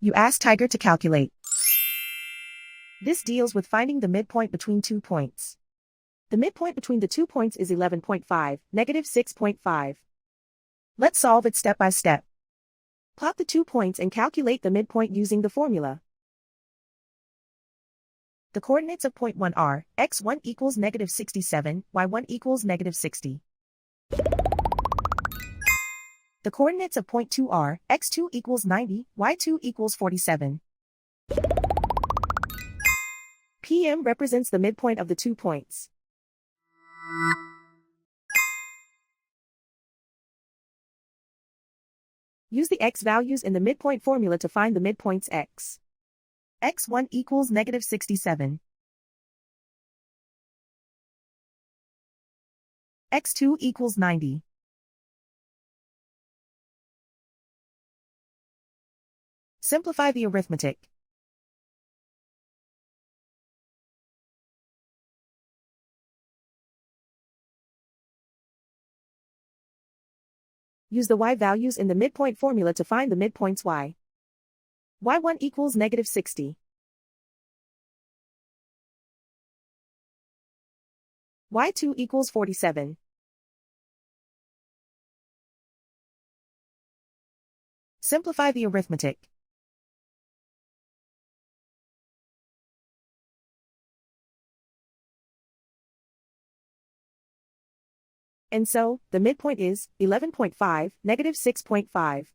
You ask Tiger to calculate. This deals with finding the midpoint between 2 points. The midpoint between the 2 points is 11.5, negative 6.5. Let's solve it step by step. Plot the 2 points and calculate the midpoint using the formula. The coordinates of point 1 are, x1 equals negative 67, y1 equals negative 60. The coordinates of point 2 are, x2 equals 90, y2 equals 47. PM represents the midpoint of the 2 points. Use the x values in the midpoint formula to find the midpoints x. x1 equals negative 67. x2 equals 90. Simplify the arithmetic. Use the y values in the midpoint formula to find the midpoints y. y1 equals negative 60. y2 equals 47. Simplify the arithmetic. And so, the midpoint is 11.5, negative 6.5.